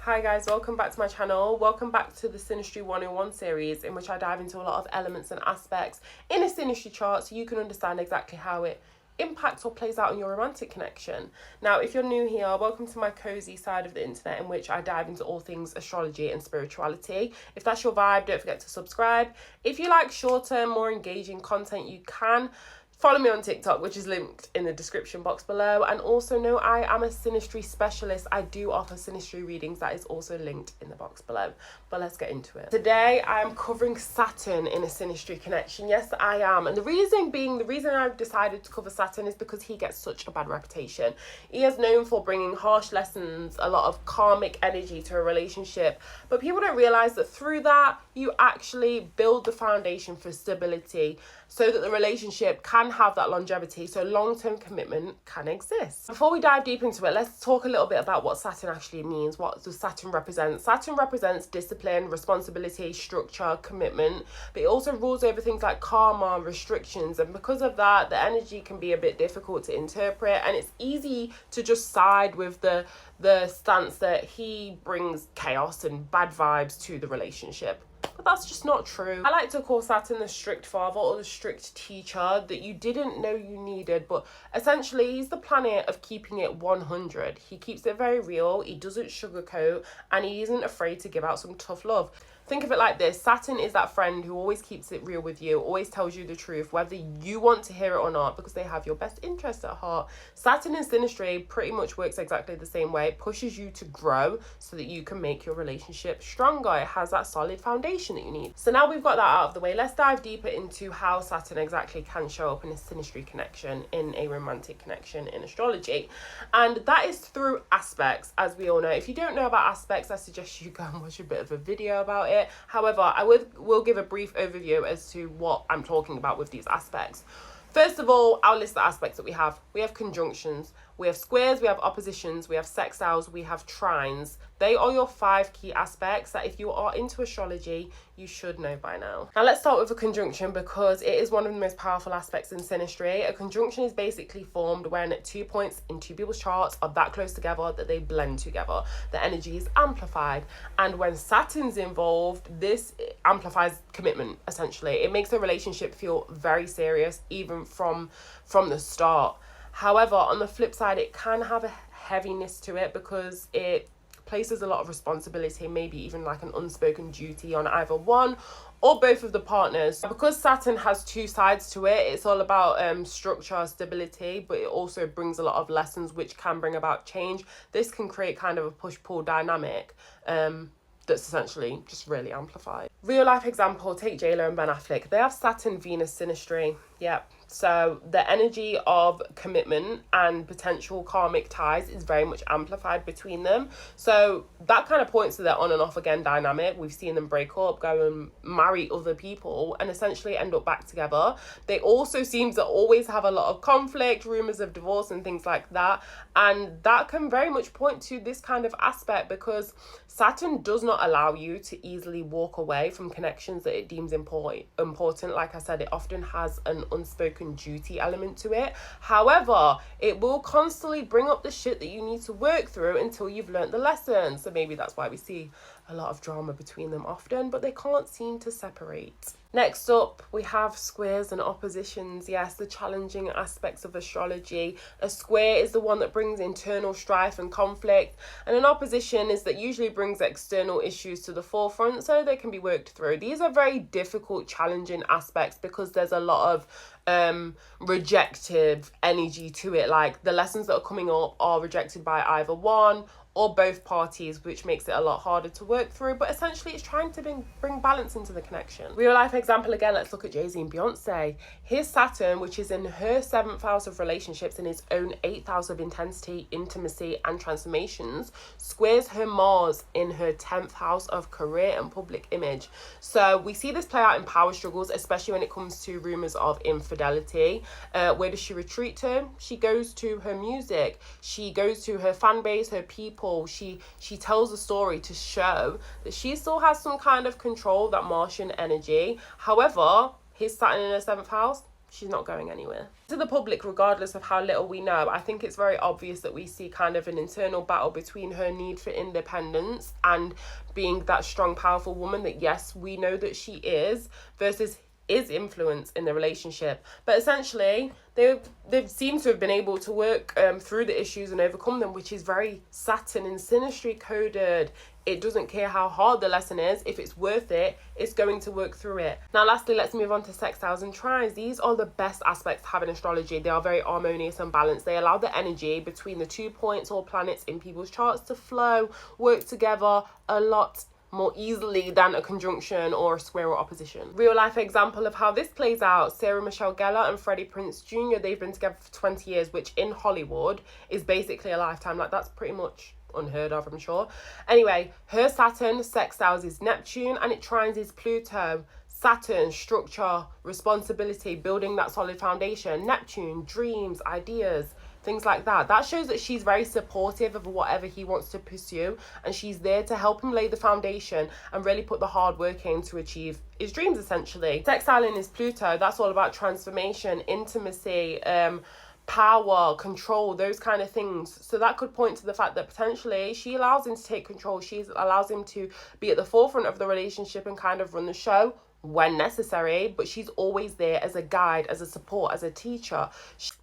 Hi guys, welcome back to my channel. Welcome back to the Synastry 101 series, in which I dive into a lot of elements and aspects in a Synastry chart so you can understand exactly how it impacts or plays out in your romantic connection. Now, if you're new here, welcome to my cozy side of the internet, in which I dive into all things astrology and spirituality. If that's your vibe, don't forget to subscribe. If you like shorter, more engaging content, you can follow me on TikTok, which is linked in the description box below. And also know I am a Synastry specialist. I do offer Synastry readings. That is also linked in the box below. But let's get into it. Today, I am covering Saturn in a Synastry connection. Yes, I am. And the reason I've decided to cover Saturn is because he gets such a bad reputation. He is known for bringing harsh lessons, a lot of karmic energy to a relationship. But people don't realize that through that, you actually build the foundation for stability so that the relationship can have that longevity, so long-term commitment can exist. Before we dive deep into it, let's talk a little bit about what Saturn actually means. What does Saturn represent? Saturn represents discipline, responsibility, structure, commitment, but it also rules over things like karma, restrictions, and because of that, the energy can be a bit difficult to interpret, and it's easy to just side with the stance that he brings chaos and bad vibes to the relationship. But that's just not true. I like to call Saturn the strict father or the strict teacher that you didn't know you needed, but essentially he's the planet of keeping it 100. He keeps it very real, he doesn't sugarcoat, and he isn't afraid to give out some tough love. Think of it like this: Saturn is that friend who always keeps it real with you, always tells you the truth, whether you want to hear it or not, because they have your best interest at heart. Saturn in Synastry pretty much works exactly the same way. It pushes you to grow so that you can make your relationship stronger. It has that solid foundation that you need. So now we've got that out of the way, let's dive deeper into how Saturn exactly can show up in a Synastry connection, in a romantic connection in astrology. And that is through aspects, as we all know. If you don't know about aspects, I suggest you go and watch a bit of a video about it. However, I will give a brief overview as to what I'm talking about with these aspects. First of all, I'll list the aspects that we have. We have conjunctions, we have squares, we have oppositions, we have sextiles, we have trines. They are your 5 key aspects that if you are into astrology, you should know by now. Now let's start with a conjunction, because it is one of the most powerful aspects in Synastry. A conjunction is basically formed when 2 points in 2 people's charts are that close together that they blend together. The energy is amplified. And when Saturn's involved, this amplifies commitment, essentially. It makes the relationship feel very serious, even from the start. However, on the flip side, it can have a heaviness to it because it places a lot of responsibility, maybe even like an unspoken duty on either one or both of the partners. Because Saturn has 2 sides to it, it's all about structure, stability, but it also brings a lot of lessons which can bring about change. This can create kind of a push-pull dynamic that's essentially just really amplified. Real life example, take J-Lo and Ben Affleck. They have Saturn, Venus, Synastry. Yep. So the energy of commitment and potential karmic ties is very much amplified between them. So that kind of points to their on and off again dynamic. We've seen them break up, go and marry other people, and essentially end up back together. They also seem to always have a lot of conflict, rumors of divorce and things like that. And that can very much point to this kind of aspect, because Saturn does not allow you to easily walk away from connections that it deems important. Like I said, it often has an unspoken duty element to it. However, it will constantly bring up the shit that you need to work through until you've learnt the lesson. So maybe that's why we see a lot of drama between them often, but they can't seem to separate. Next up, we have squares and oppositions. Yes, the challenging aspects of astrology. A square is the one that brings internal strife and conflict, and an opposition is that usually brings external issues to the forefront so they can be worked through. These are very difficult, challenging aspects because there's a lot of rejective energy to it. Like the lessons that are coming up are rejected by either one or both parties, which makes it a lot harder to work through. But essentially, it's trying to bring balance into the connection. Real life example again, let's look at Jay-Z and Beyoncé. Here's Saturn, which is in her 7th house of relationships and his own 8th house of intensity, intimacy, and transformations, squares her Mars in her 10th house of career and public image. So we see this play out in power struggles, especially when it comes to rumors of infidelity. Where does she retreat to? She goes to her music. She goes to her fan base, her people. She tells a story to show that she still has some kind of control, that Martian energy. However, his Saturn in her 7th house, she's not going anywhere. To the public, regardless of how little we know, I think it's very obvious that we see kind of an internal battle between her need for independence and being that strong, powerful woman that, yes, we know that she is, versus is influence in the relationship. But essentially, they've seemed to have been able to work through the issues and overcome them, which is very Saturn and Synastry coded. It doesn't care how hard the lesson is. If it's worth it, it's going to work through it. Now, lastly, let's move on to sextiles and trines. These are the best aspects to have in astrology. They are very harmonious and balanced. They allow the energy between the 2 points or planets in people's charts to flow, work together a lot more easily than a conjunction or a square or opposition. Real life example of how this plays out: Sarah Michelle Gellar and Freddie Prinze Jr. They've been together for 20 years, which in Hollywood is basically a lifetime. Like, that's pretty much unheard of, I'm sure. Anyway, her Saturn sextiles is Neptune and it trines is Pluto. Saturn, structure, responsibility, building that solid foundation. Neptune, dreams, ideas, things like that. That shows that she's very supportive of whatever he wants to pursue, and she's there to help him lay the foundation and really put the hard work in to achieve his dreams, essentially. Sextiling is Pluto. That's all about transformation, intimacy, power, control, those kind of things. So that could point to the fact that potentially she allows him to take control. She allows him to be at the forefront of the relationship and kind of run the show when necessary, but she's always there as a guide, as a support, as a teacher.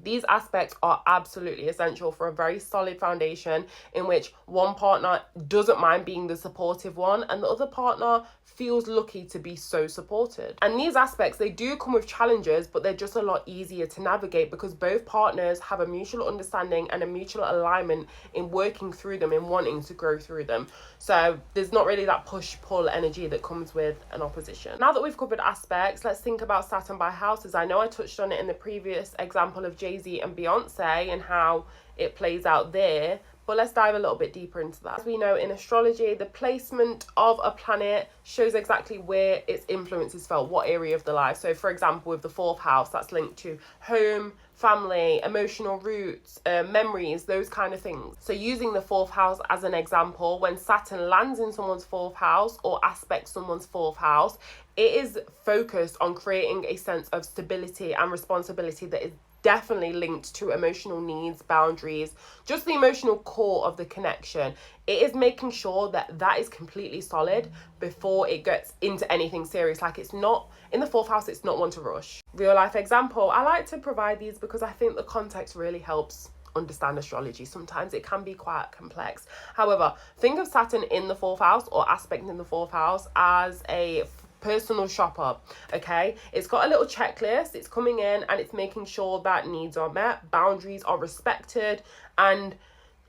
These aspects are absolutely essential for a very solid foundation in which one partner doesn't mind being the supportive one and the other partner feels lucky to be so supported. And these aspects, they do come with challenges, but they're just a lot easier to navigate because both partners have a mutual understanding and a mutual alignment in working through them, in wanting to grow through them. So there's not really that push-pull energy that comes with an opposition. Now that we've covered aspects, let's think about Saturn by houses. I know I touched on it in the previous example of Jay-Z and Beyoncé and how it plays out there, but let's dive a little bit deeper into that. As we know in astrology, the placement of a planet shows exactly where its influence is felt, what area of the life. So for example, with the 4th house, that's linked to home, family, emotional roots, memories, those kind of things. So using the 4th house as an example, when Saturn lands in someone's 4th house or aspects someone's 4th house, it is focused on creating a sense of stability and responsibility that is definitely linked to emotional needs, boundaries, just the emotional core of the connection. It is making sure that that is completely solid before it gets into anything serious. Like, it's not, in the 4th house, it's not one to rush. Real life example, I like to provide these because I think the context really helps understand astrology. Sometimes it can be quite complex. However, think of Saturn in the 4th house or aspect in the 4th house as a personal shopper. Okay, it's got a little checklist. It's coming in and it's making sure that needs are met, boundaries are respected, and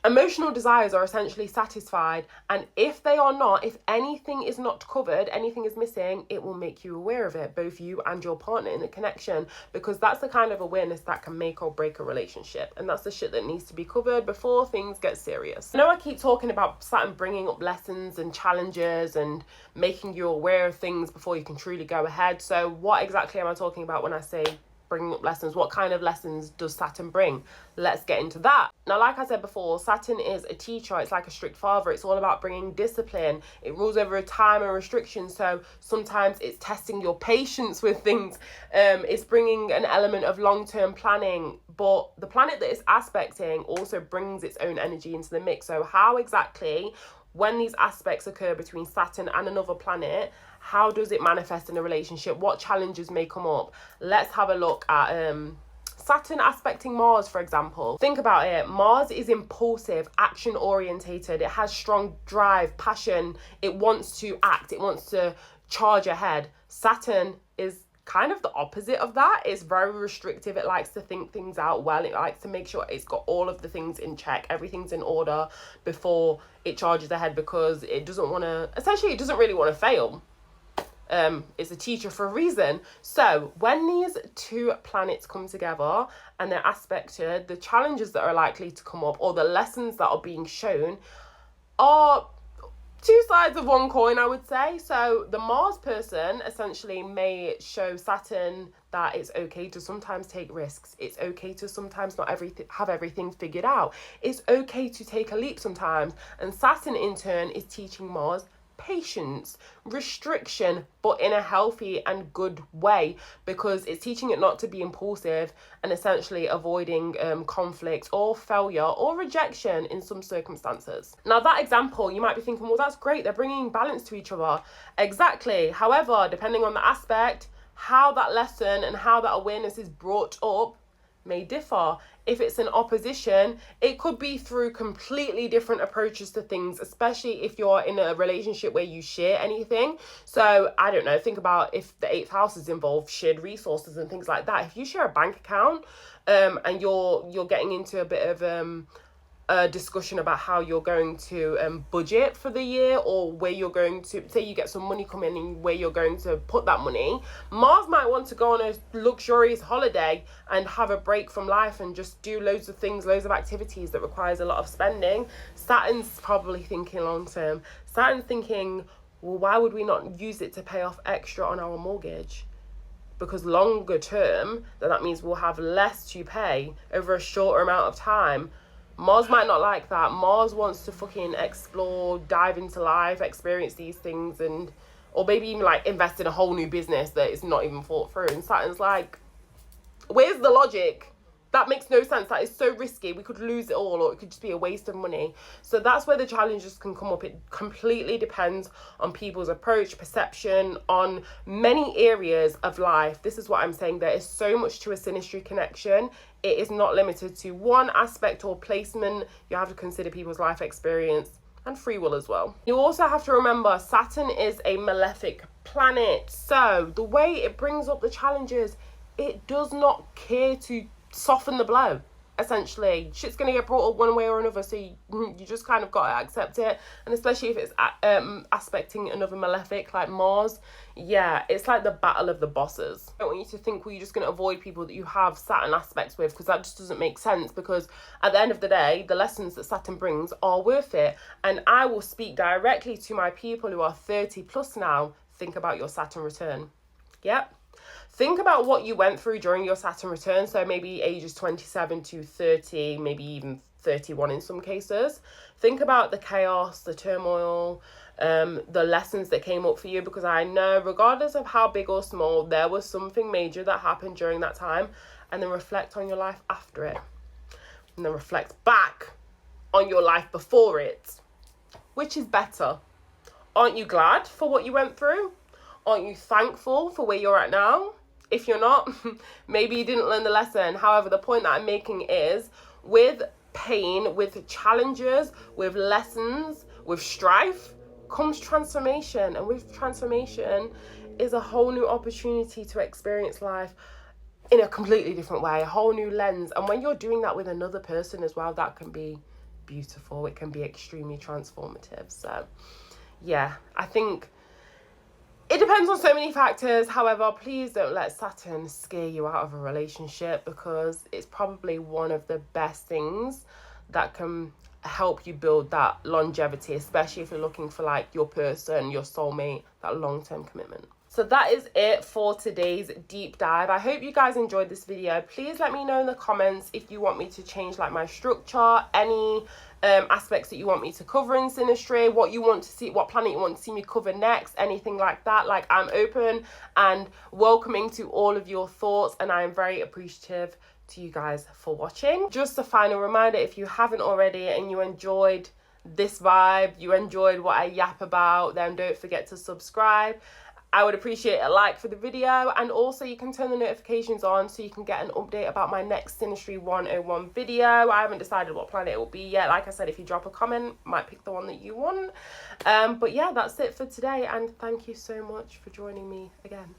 emotional desires are essentially satisfied. And if they are not, if anything is not covered, anything is missing, it will make you aware of it, both you and your partner in the connection, because that's the kind of awareness that can make or break a relationship. And that's the shit that needs to be covered before things get serious. I know I keep talking about Saturn bringing up lessons and challenges and making you aware of things before you can truly go ahead. So what exactly am I talking about when I say bringing up lessons? What kind of lessons does Saturn bring? Let's get into that. Now, like I said before, Saturn is a teacher. It's like a strict father. It's all about bringing discipline. It rules over time and restrictions. So sometimes it's testing your patience with things. It's bringing an element of long-term planning. But the planet that it's aspecting also brings its own energy into the mix. So how exactly, when these aspects occur between Saturn and another planet, how does it manifest in a relationship? What challenges may come up? Let's have a look at Saturn aspecting Mars, for example. Think about it. Mars is impulsive, action orientated. It has strong drive, passion. It wants to act. It wants to charge ahead. Saturn is kind of the opposite of that. It's very restrictive. It likes to think things out well. It likes to make sure it's got all of the things in check. Everything's in order before it charges ahead, because it doesn't want to, essentially it doesn't really want to fail. It's a teacher for a reason. So when these two planets come together and they're aspected, the challenges that are likely to come up or the lessons that are being shown are two sides of one coin, I would say. So the Mars person essentially may show Saturn that it's okay to sometimes take risks. It's okay to sometimes not have everything figured out. It's okay to take a leap sometimes. And Saturn in turn is teaching Mars patience, restriction, but in a healthy and good way, because it's teaching it not to be impulsive and essentially avoiding conflict or failure or rejection in some circumstances. Now, that example, you might be thinking, well, that's great, they're bringing balance to each other. Exactly. However, depending on the aspect, how that lesson and how that awareness is brought up may differ. If it's an opposition, it could be through completely different approaches to things, especially if you're in a relationship where you share anything. So I don't know, think about if the eighth house is involved, shared resources and things like that. If you share a bank account and you're getting into a bit of a discussion about how you're going to budget for the year, or where you're going to, say you get some money coming in, where you're going to put that money, Mars might want to go on a luxurious holiday and have a break from life and just do loads of things, loads of activities that requires a lot of spending. Saturn's probably thinking long term. Saturn's thinking, well, why would we not use it to pay off extra on our mortgage? Because longer term, that means we'll have less to pay over a shorter amount of time. Mars might not like that. Mars wants to fucking explore, dive into life, experience these things, and or maybe even like invest in a whole new business that is not even thought through. And Saturn's like, where's the logic? That makes no sense. That is so risky. We could lose it all, or it could just be a waste of money. So that's where the challenges can come up. It completely depends on people's approach, perception, on many areas of life. This is what I'm saying. There is so much to a synastry connection. It is not limited to one aspect or placement. You have to consider people's life experience and free will as well. You also have to remember Saturn is a malefic planet. So the way it brings up the challenges, it does not care to soften the blow. Essentially, shit's gonna get brought up one way or another, so you just kind of gotta accept it. And especially if it's aspecting another malefic like Mars, yeah, it's like the battle of the bosses. I don't want you to think, well, you're just gonna avoid people that you have Saturn aspects with, because that just doesn't make sense. Because at the end of the day, the lessons that Saturn brings are worth it. And I will speak directly to my people who are 30 plus now. Think about your Saturn return. Yep. Think about what you went through during your Saturn return. So maybe ages 27 to 30, maybe even 31 in some cases. Think about the chaos, the turmoil, the lessons that came up for you, because I know regardless of how big or small, there was something major that happened during that time. And then reflect on your life after it. And then reflect back on your life before it. Which is better? Aren't you glad for what you went through? Aren't you thankful for where you're at now? If you're not, maybe you didn't learn the lesson. However, the point that I'm making is, with pain, with challenges, with lessons, with strife, comes transformation. And with transformation is a whole new opportunity to experience life in a completely different way, a whole new lens. And when you're doing that with another person as well, that can be beautiful. It can be extremely transformative. So, yeah, I think it depends on so many factors. However, please don't let Saturn scare you out of a relationship, because it's probably one of the best things that can help you build that longevity, especially if you're looking for like your person, your soulmate, that long-term commitment. So that is it for today's deep dive. I hope you guys enjoyed this video. Please let me know in the comments if you want me to change like my structure, any aspects that you want me to cover in Synastry, what you want to see, what planet you want to see me cover next, anything like that. Like, I'm open and welcoming to all of your thoughts, and I am very appreciative to you guys for watching. Just a final reminder, if you haven't already and you enjoyed this vibe, you enjoyed what I yap about, then don't forget to subscribe. I would appreciate a like for the video, and also you can turn the notifications on so you can get an update about my next Synastry 101 video. I haven't decided what planet it will be yet. Like I said, if you drop a comment, might pick the one that you want. But yeah, that's it for today, and thank you so much for joining me again.